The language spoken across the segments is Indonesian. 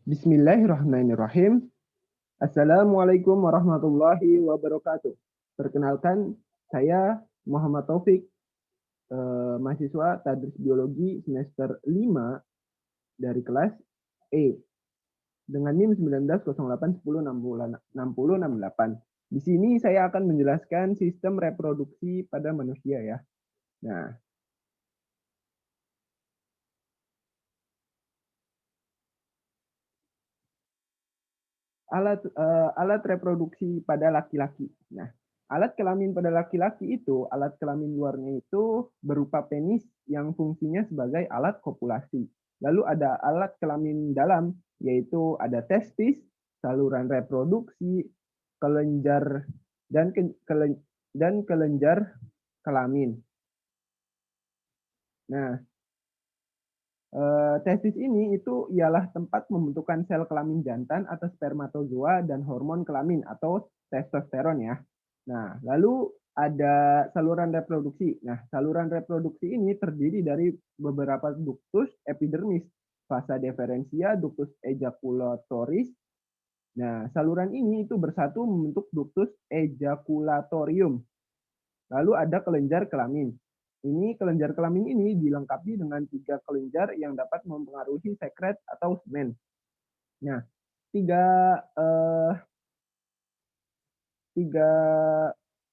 Bismillahirrahmanirrahim. Assalamualaikum warahmatullahi wabarakatuh. Perkenalkan, saya Muhammad Taufik, mahasiswa Tadris Biologi semester 5 dari kelas E dengan NIM 1908106068. Di sini saya akan menjelaskan sistem reproduksi pada manusia ya. Nah, alat reproduksi pada laki-laki. Nah, alat kelamin pada laki-laki itu, alat kelamin luarnya itu berupa penis yang fungsinya sebagai alat kopulasi. Lalu ada alat kelamin dalam, yaitu ada testis, saluran reproduksi, kelenjar dan kelenjar kelamin. Nah, testis ini itu ialah tempat pembentukan sel kelamin jantan atau spermatozoa dan hormon kelamin atau testosteron ya. Nah, lalu ada saluran reproduksi. Nah, saluran reproduksi ini terdiri dari beberapa ductus epidermis, vasa deferentia, ductus ejaculatoris. Nah, saluran ini itu bersatu membentuk ductus ejaculatorium. Lalu ada kelenjar kelamin. Ini kelenjar kelamin ini dilengkapi dengan 3 kelenjar yang dapat mempengaruhi sekret atau semen. Nah, tiga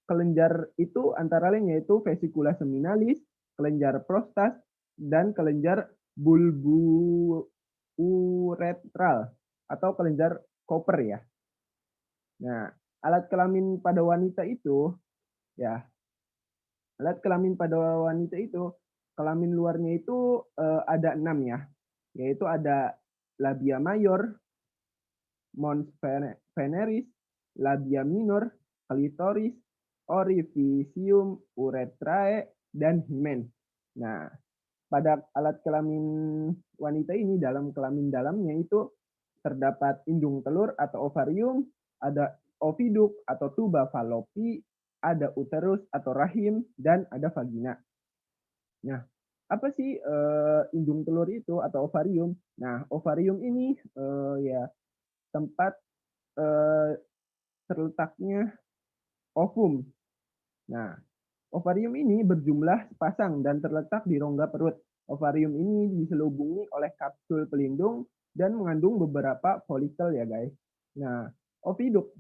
kelenjar itu antara lain yaitu vesicula seminalis, kelenjar prostat, dan kelenjar bulbuuretral atau kelenjar Cooper ya. Nah, alat kelamin pada wanita itu ya, alat kelamin pada wanita itu, kelamin luarnya itu ada 6 ya, yaitu ada labia mayor, mons veneris, labia minor, klitoris, orificium, urethrae, dan hymen. Nah, pada alat kelamin wanita ini, dalam kelamin dalamnya itu terdapat indung telur atau ovarium, ada oviduk atau tuba falopi, ada uterus atau rahim, dan ada vagina. Nah, apa sih indung telur itu atau ovarium? Nah, ovarium ini ya tempat terletaknya ovum. Nah, ovarium ini berjumlah sepasang dan terletak di rongga perut. Ovarium ini diselubungi oleh kapsul pelindung dan mengandung beberapa folikel ya guys. Nah, oviduk.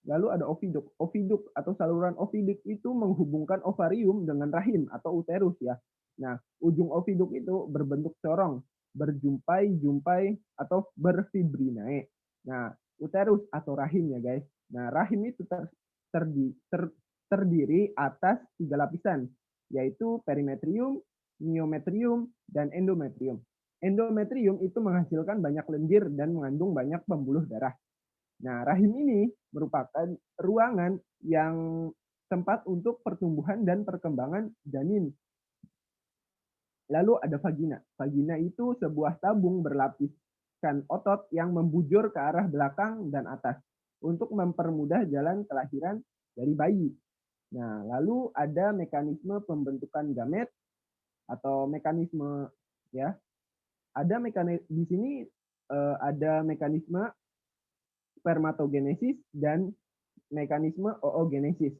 Lalu ada oviduk. Oviduk atau saluran oviduk itu menghubungkan ovarium dengan rahim atau uterus ya. Nah, ujung oviduk itu berbentuk corong, berjumpai-jumpai atau berfibrinae. Nah, uterus atau rahim ya guys. Nah, rahim itu terdiri atas 3 lapisan, yaitu perimetrium, myometrium, dan endometrium. Endometrium itu menghasilkan banyak lendir dan mengandung banyak pembuluh darah. Nah, rahim ini merupakan ruangan yang tempat untuk pertumbuhan dan perkembangan janin. Lalu ada vagina. Vagina itu sebuah tabung berlapiskan otot yang membujur ke arah belakang dan atas untuk mempermudah jalan kelahiran dari bayi. Nah, lalu ada mekanisme pembentukan gamet atau mekanisme ya. Ada mekanisme di sini ada mekanisme spermatogenesis dan mekanisme oogenesis.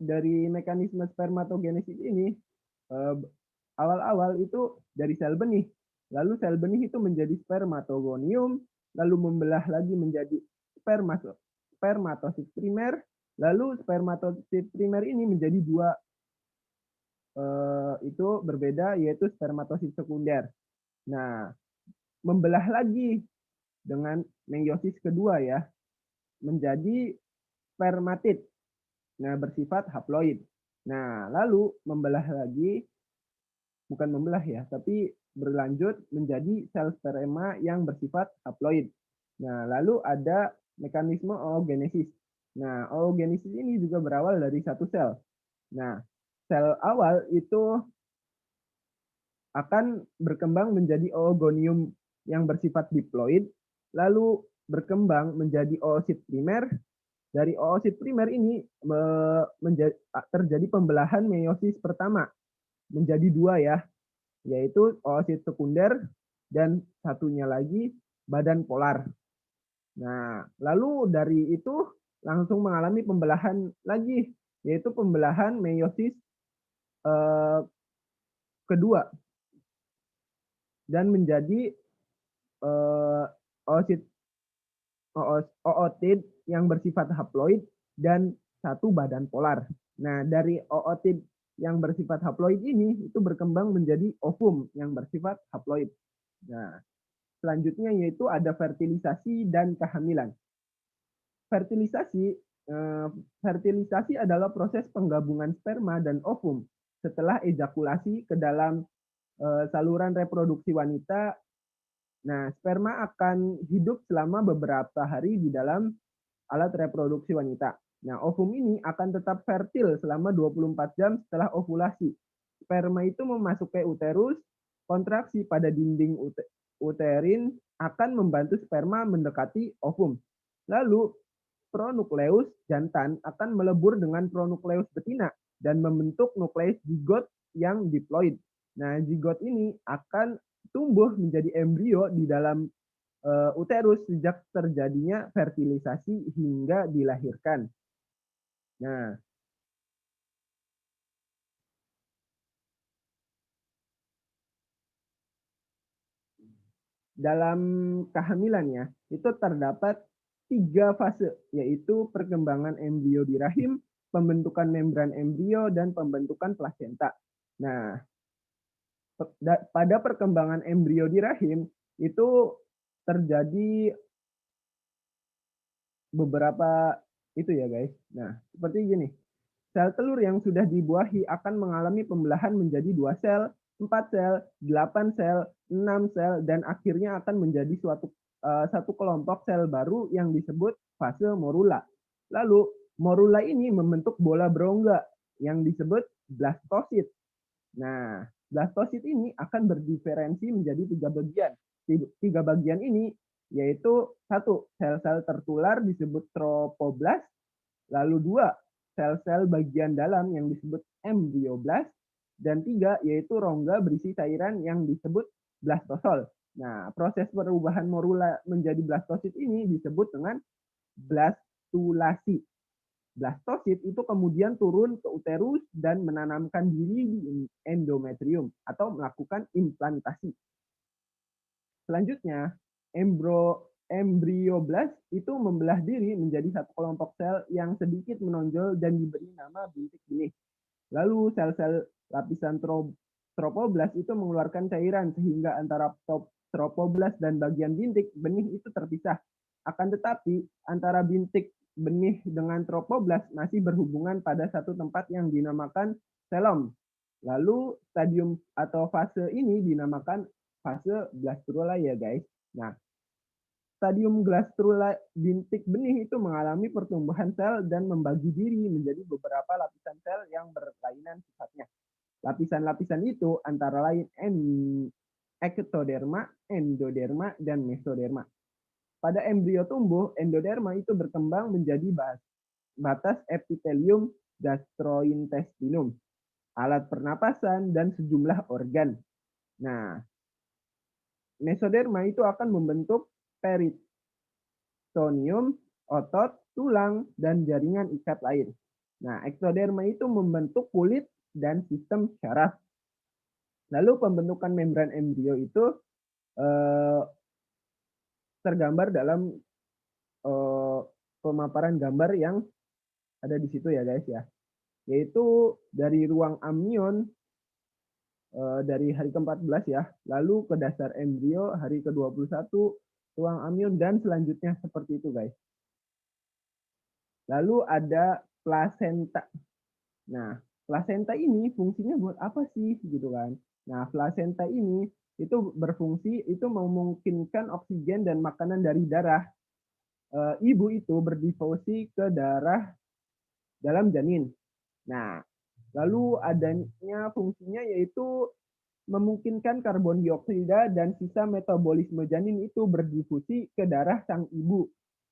Dari mekanisme spermatogenesis ini awal-awal itu dari sel benih. Lalu sel benih itu menjadi spermatogonium, lalu membelah lagi menjadi spermatosit primer, lalu spermatosit primer ini menjadi 2 itu berbeda, yaitu spermatosit sekunder. Nah, membelah lagi dengan meiosis kedua ya, menjadi spermatid. Nah, bersifat haploid. Nah, lalu membelah lagi, bukan membelah ya, tapi berlanjut menjadi sel sperma yang bersifat haploid. Nah, lalu ada mekanisme oogenesis. Nah, oogenesis ini juga berawal dari satu sel. Nah, sel awal itu akan berkembang menjadi oogonium yang bersifat diploid, lalu berkembang menjadi oosit primer. Dari oosit primer ini terjadi pembelahan meiosis pertama menjadi 2 ya, yaitu oosit sekunder dan satunya lagi badan polar. Nah, lalu dari itu langsung mengalami pembelahan lagi, yaitu pembelahan meiosis eh, kedua dan menjadi eh, oosit ootid yang bersifat haploid dan satu badan polar. Nah, dari ootid yang bersifat haploid ini itu berkembang menjadi ovum yang bersifat haploid. Nah, selanjutnya yaitu ada fertilisasi dan kehamilan. Fertilisasi fertilisasi adalah proses penggabungan sperma dan ovum setelah ejakulasi ke dalam saluran reproduksi wanita. Nah, sperma akan hidup selama beberapa hari di dalam alat reproduksi wanita. Nah, ovum ini akan tetap fertil selama 24 jam setelah ovulasi. Sperma itu memasuki uterus, kontraksi pada dinding uterin akan membantu sperma mendekati ovum. Lalu, pronukleus jantan akan melebur dengan pronukleus betina dan membentuk nukleus zigot yang diploid. Nah, zigot ini akan tumbuh menjadi embrio di dalam uterus sejak terjadinya fertilisasi hingga dilahirkan. Nah, dalam kehamilannya itu terdapat 3 fase, yaitu perkembangan embrio di rahim, pembentukan membran embrio, dan pembentukan plasenta. Nah, pada perkembangan embrio di rahim itu terjadi beberapa itu ya guys. Nah, seperti gini. Sel telur yang sudah dibuahi akan mengalami pembelahan menjadi 2 sel, 4 sel, 8 sel, 6 sel, dan akhirnya akan menjadi satu kelompok sel baru yang disebut fase morula. Lalu, morula ini membentuk bola berongga yang disebut blastosit. Nah, blastosit ini akan berdiferensi menjadi 3 bagian. 3 bagian ini yaitu satu, sel-sel tertular disebut tropoblast, lalu 2, sel-sel bagian dalam yang disebut embryoblast, dan 3, yaitu rongga berisi cairan yang disebut blastosol. Nah, proses perubahan morula menjadi blastosit ini disebut dengan blastulasi. Blastosit itu kemudian turun ke uterus dan menanamkan diri di endometrium atau melakukan implantasi. Selanjutnya, embryoblast itu membelah diri menjadi satu kelompok sel yang sedikit menonjol dan diberi nama bintik benih. Lalu sel-sel lapisan tropoblast itu mengeluarkan cairan sehingga antara tropoblast dan bagian bintik benih itu terpisah. Akan tetapi antara bintik benih dengan tropoblast masih berhubungan pada satu tempat yang dinamakan selom. Lalu stadium atau fase ini dinamakan fase blastrula ya guys. Nah, stadium blastrula bintik benih itu mengalami pertumbuhan sel dan membagi diri menjadi beberapa lapisan sel yang berkaitan sifatnya. Lapisan-lapisan itu antara lain ektoderma, endoderma, dan mesoderma. Pada embrio tumbuh, endoderma itu berkembang menjadi batas epitelium gastrointestinum, alat pernapasan, dan sejumlah organ. Nah, mesoderma itu akan membentuk peritoneum, otot, tulang, dan jaringan ikat lain. Nah, ektoderma itu membentuk kulit dan sistem syaraf. Lalu pembentukan membran embrio itu eh, tergambar dalam eh, pemaparan gambar yang ada di situ ya guys ya. Yaitu dari ruang amnion dari hari ke-14 ya, lalu ke dasar embrio hari ke-21, ruang amnion, dan selanjutnya seperti itu guys. Lalu ada plasenta. Nah, plasenta ini fungsinya buat apa sih gitu kan? Nah, plasenta ini itu berfungsi itu memungkinkan oksigen dan makanan dari darah ibu itu berdifusi ke darah dalam janin. Nah, lalu adanya fungsinya yaitu memungkinkan karbon dioksida dan sisa metabolisme janin itu berdifusi ke darah sang ibu.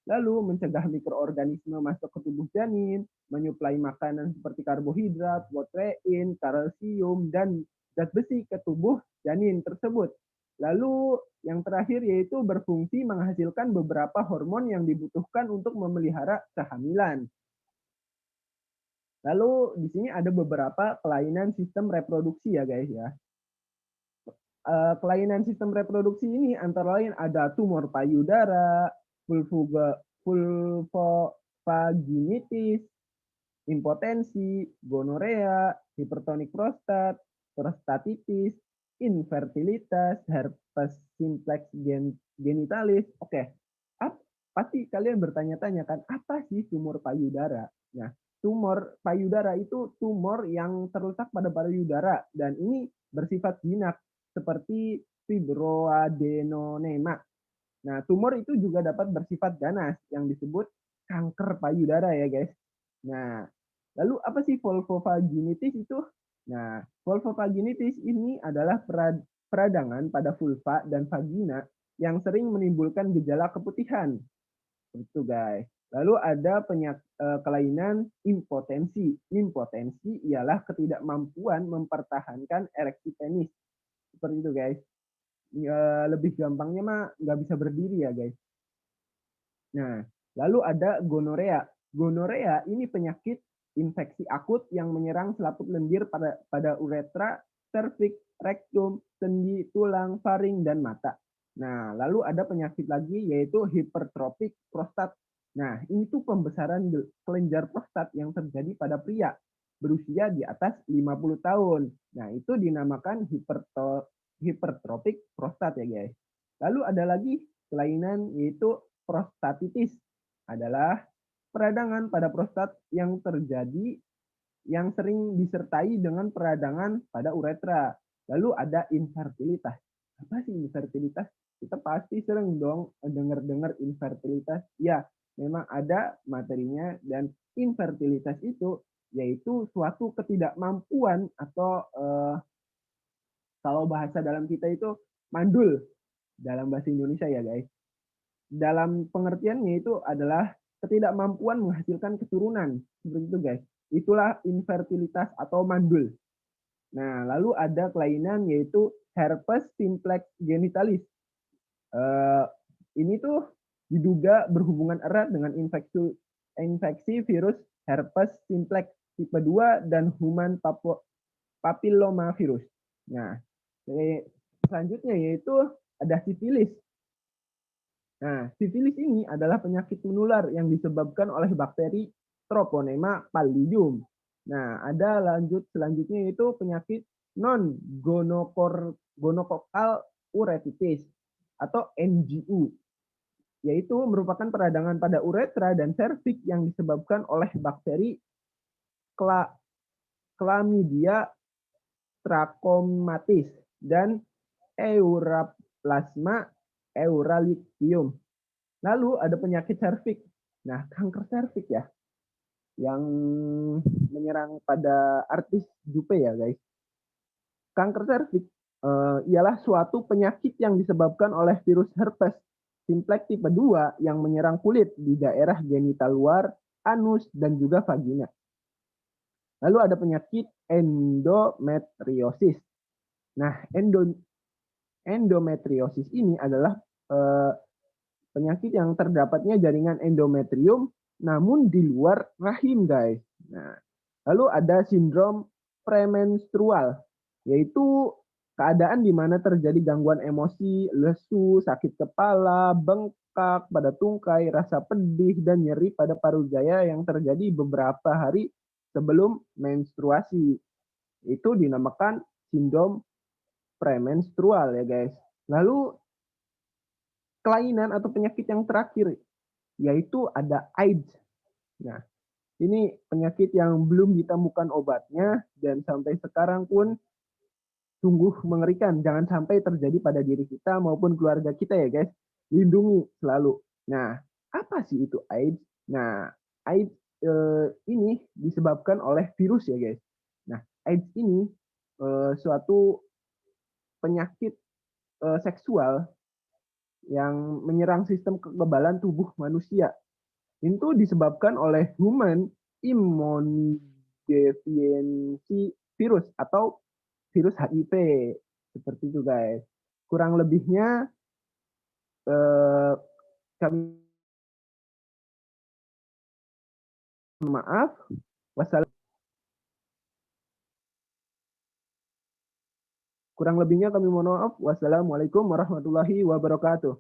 Lalu mencegah mikroorganisme masuk ke tubuh janin, menyuplai makanan seperti karbohidrat, protein, kalsium, dan zat besi ke tubuh janin tersebut. Lalu yang terakhir yaitu berfungsi menghasilkan beberapa hormon yang dibutuhkan untuk memelihara kehamilan. Lalu di sini ada beberapa kelainan sistem reproduksi ya guys ya. Kelainan sistem reproduksi ini antara lain ada tumor payudara, vulvovaginitis, impotensi, gonorea, hipertonik prostat, prostatitis, infertilitas, herpes simplex genitalis. Oke, pasti kalian bertanya-tanya kan, apa sih tumor payudara? Nah, tumor payudara itu tumor yang terletak pada payudara dan ini bersifat jinak seperti fibroadenoma. Nah, tumor itu juga dapat bersifat ganas yang disebut kanker payudara ya guys. Nah, lalu apa sih vulvovaginitis itu? Nah, vulvovaginitis ini adalah peradangan pada vulva dan vagina yang sering menimbulkan gejala keputihan. Itu guys. Lalu ada kelainan impotensi. Impotensi ialah ketidakmampuan mempertahankan ereksi penis. Seperti itu guys. Lebih gampangnya mah nggak bisa berdiri ya guys. Nah, lalu ada gonorea. Gonorea ini penyakit infeksi akut yang menyerang selaput lendir pada uretra, serviks, rektum, sendi, tulang, faring, dan mata. Nah, lalu ada penyakit lagi yaitu hipertropik prostat. Nah, ini tuh pembesaran kelenjar prostat yang terjadi pada pria berusia di atas 50 tahun. Nah, itu dinamakan hipertropik prostat ya guys. Lalu ada lagi kelainan yaitu prostatitis adalah peradangan pada prostat yang terjadi yang sering disertai dengan peradangan pada uretra. Lalu ada infertilitas. Apa sih infertilitas? Kita pasti sering dong dengar-dengar infertilitas. Ya, memang ada materinya dan infertilitas itu yaitu suatu ketidakmampuan atau kalau bahasa dalam kita itu mandul dalam bahasa Indonesia ya guys. Dalam pengertiannya itu adalah ketidakmampuan menghasilkan keturunan. Seperti itu guys. Itulah infertilitas atau mandul. Nah, lalu ada kelainan yaitu herpes simplex genitalis. Ini tuh diduga berhubungan erat dengan infeksi virus herpes simplex tipe 2 dan human papillomavirus. Nah, selanjutnya yaitu ada sifilis. Nah, sifilis ini adalah penyakit menular yang disebabkan oleh bakteri Treponema pallidum. Nah, ada selanjutnya yaitu penyakit non-gonokokal uretitis atau NGU, yaitu merupakan peradangan pada uretra dan serviks yang disebabkan oleh bakteri Chlamydia trachomatis dan Euraplasma euralichium. Lalu ada penyakit serviks. Nah, kanker serviks ya, yang menyerang pada artis Jupe ya guys. Kanker serviks ialah suatu penyakit yang disebabkan oleh virus herpes simplex tipe 2 yang menyerang kulit di daerah genital luar, anus, dan juga vagina. Lalu ada penyakit endometriosis. Nah, endometriosis ini adalah penyakit yang terdapatnya jaringan endometrium namun di luar rahim guys. Nah, lalu ada sindrom premenstrual, yaitu keadaan di mana terjadi gangguan emosi, lesu, sakit kepala, bengkak pada tungkai, rasa pedih, dan nyeri pada paruh jaya yang terjadi beberapa hari sebelum menstruasi. Itu dinamakan sindrom premenstrual ya guys. Lalu kelainan atau penyakit yang terakhir yaitu ada AIDS. Nah, ini penyakit yang belum ditemukan obatnya dan sampai sekarang pun sungguh mengerikan. Jangan sampai terjadi pada diri kita maupun keluarga kita ya guys. Lindungi selalu. Nah, apa sih itu AIDS? Nah, AIDS ini disebabkan oleh virus ya guys. Nah, AIDS ini suatu penyakit seksual yang menyerang sistem kekebalan tubuh manusia. Itu disebabkan oleh human immunodeficiency virus atau virus HIV. Seperti itu guys. kurang lebihnya kami maaf. Kurang lebihnya kami mohon maaf. Wassalamualaikum warahmatullahi wabarakatuh.